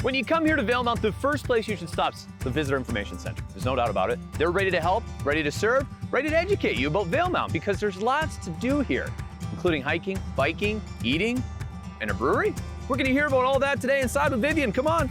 When you come here to Valemount, the first place you should stop is the Visitor Information Centre. There's no doubt about it. They're ready to help, ready to serve, ready to educate you about Valemount because there's lots to do here, including hiking, biking, eating, and a brewery. We're going to hear about all that today inside with Vivian. Come on.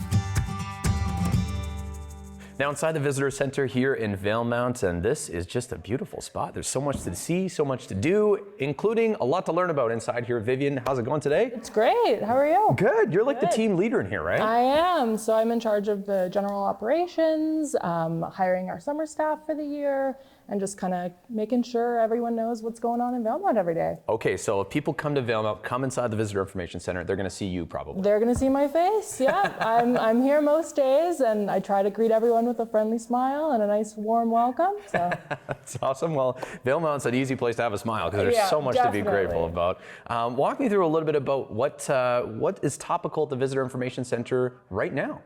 Now inside the Visitor Center here in Valemount, and this is just a beautiful spot. There's so much to see, so much to do, including a lot to learn about inside here. Vivian, how's it going today? It's great. How are you? Good. You're like the team leader in here, right? I am. So I'm in charge of the general operations, hiring our summer staff for the year, and just kind of making sure everyone knows what's going on in Valemount every day. Okay, so if people come to Valemount, come inside the Visitor Information Center, they're going to see you probably. They're going to see my face. Yeah, I'm here most days, and I try to greet everyone with a friendly smile and a nice warm welcome. So that's awesome. Well, Valemount's an easy place to have a smile because there's so much definitely to be grateful about. Walk me through a little bit about what is topical at the Visitor Information Center right now.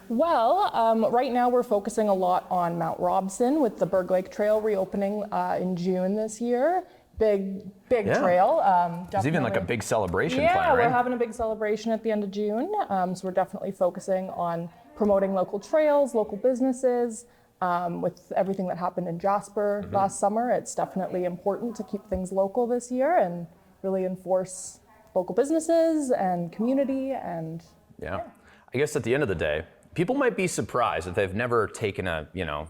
Well, right now we're focusing a lot on Mount Robson with the Berg Lake Trail reopening in June this year. Big trail. There's even like a big celebration plan, right? We're having a big celebration at the end of June. So we're definitely focusing on promoting local trails, local businesses. With everything that happened in Jasper last summer, it's definitely important to keep things local this year and really enforce local businesses and community and I guess at the end of the day, people might be surprised if they've never taken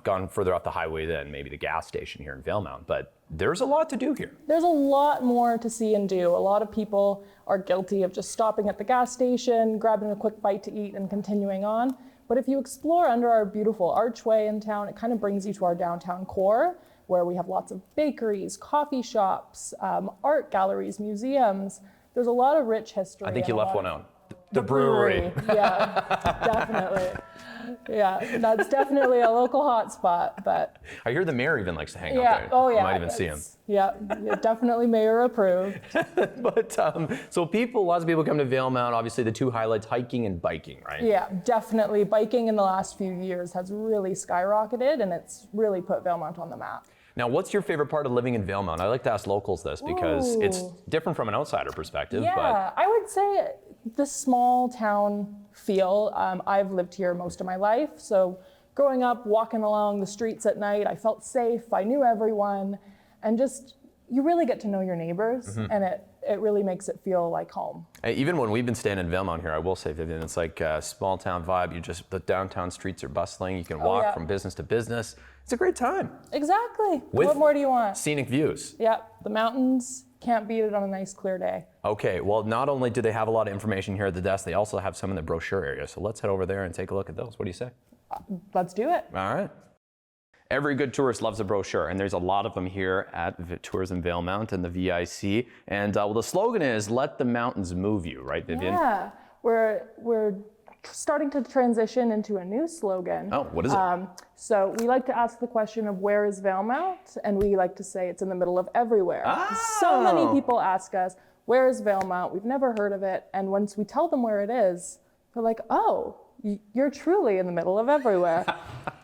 gone further off the highway than maybe the gas station here in Valemount, but there's a lot to do here. There's a lot more to see and do. A lot of people are guilty of just stopping at the gas station, grabbing a quick bite to eat and continuing on. But if you explore under our beautiful archway in town, it kind of brings you to our downtown core, where we have lots of bakeries, coffee shops, art galleries, museums. There's a lot of rich history. I think you left one out. The brewery. Yeah, definitely. Yeah, that's definitely a local hotspot. But I hear the mayor even likes to hang out there. Oh yeah. You might even see him. Yeah, definitely mayor approved. But so lots of people come to Valemount. Obviously, the two highlights: hiking and biking, right? Yeah, definitely. Biking in the last few years has really skyrocketed, and it's really put Valemount on the map. Now, what's your favorite part of living in Valemount? I like to ask locals this because it's different from an outsider perspective. Yeah, I would say the small town feel. I've lived here most of my life, so growing up, walking along the streets at night, I felt safe, I knew everyone, and just, you really get to know your neighbors, and it really makes it feel like home. Even when we've been staying in Valemount here, I will say, Vivian, it's like a small town vibe. The downtown streets are bustling. You can walk from business to business. It's a great time. Exactly. What more do you want? Scenic views. Yeah, the mountains, can't beat it on a nice clear day. Okay, well, not only do they have a lot of information here at the desk, they also have some in the brochure area. So let's head over there and take a look at those. What do you say? Let's do it. All right. Every good tourist loves a brochure, and there's a lot of them here at Tourism Valemount and the VIC. And the slogan is, let the mountains move you, right, Vivian? Yeah, we're starting to transition into a new slogan. Oh, what is it? So we like to ask the question of where is Valemount? And we like to say it's in the middle of everywhere. Oh. So many people ask us, where is Valemount? We've never heard of it. And once we tell them where it is, they're like, oh, you're truly in the middle of everywhere.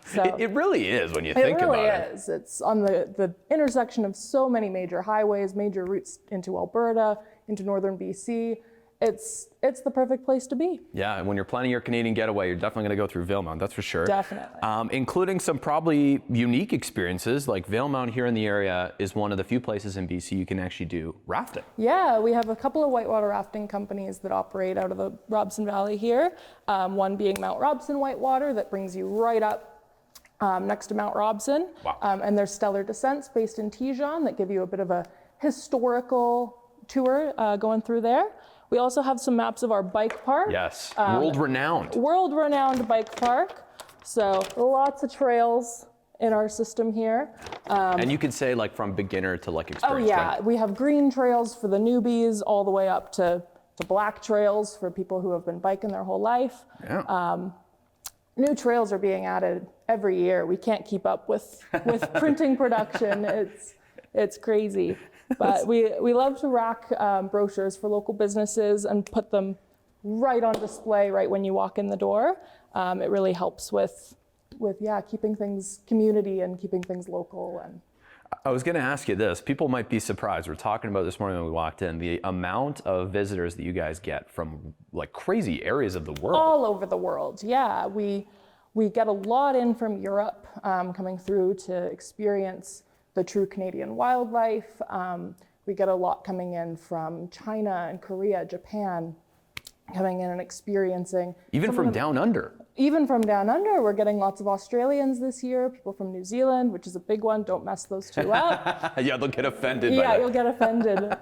So it really is when you think about it. It really is. It's on the intersection of so many major highways, major routes into Alberta, into northern BC. It's the perfect place to be. Yeah, and when you're planning your Canadian getaway, you're definitely going to go through Valemount, that's for sure. Definitely. Including some probably unique experiences, like Valemount here in the area is one of the few places in BC you can actually do rafting. Yeah, we have a couple of whitewater rafting companies that operate out of the Robson Valley here. One being Mount Robson Whitewater that brings you right up next to Mount Robson. Wow. And there's Stellar Descents based in Tijon that give you a bit of a historical tour going through there. We also have some maps of our bike park. Yes, world-renowned. World-renowned bike park. So lots of trails in our system here. And you could say like from beginner to like experienced. Oh yeah, right? We have green trails for the newbies all the way up to black trails for people who have been biking their whole life. Yeah. New trails are being added every year. We can't keep up with printing production. It's crazy. But we love to rack brochures for local businesses and put them right on display right when you walk in the door. It really helps with keeping things community and keeping things local. And I was going to ask you this. People might be surprised. We're talking about this morning when we walked in, the amount of visitors that you guys get from like crazy areas of the world. All over the world, yeah. We get a lot in from Europe coming through to experience the true Canadian wildlife. We get a lot coming in from China and Korea, Japan, coming in and experiencing. Even from down under. Even from down under, we're getting lots of Australians this year, people from New Zealand, which is a big one. Don't mess those two up. Yeah, they'll get offended by Yeah, that. you'll get offended.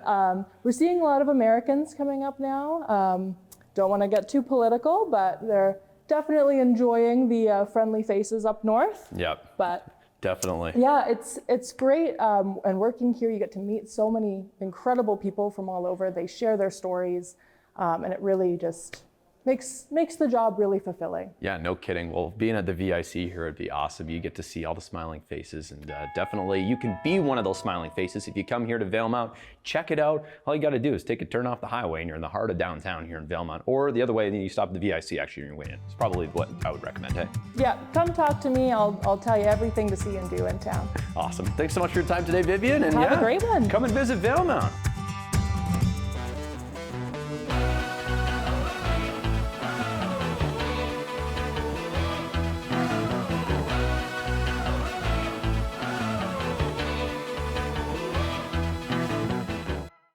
We're seeing a lot of Americans coming up now. Don't want to get too political, but they're definitely enjoying the friendly faces up north. Yep. But definitely. yeah, it's great. And working here, you get to meet so many incredible people from all over. They share their stories, and it really just makes the job really fulfilling. Yeah, no kidding. Well, being at the VIC here would be awesome. You get to see all the smiling faces, and definitely you can be one of those smiling faces. If you come here to Valemount, check it out. All you got to do is take a turn off the highway and you're in the heart of downtown here in Valemount. Or the other way, then you stop at the VIC actually on your way in. It's probably what I would recommend, hey? Yeah, come talk to me. I'll tell you everything to see and do in town. Awesome. Thanks so much for your time today, Vivian. And Have a great one. Come and visit Valemount.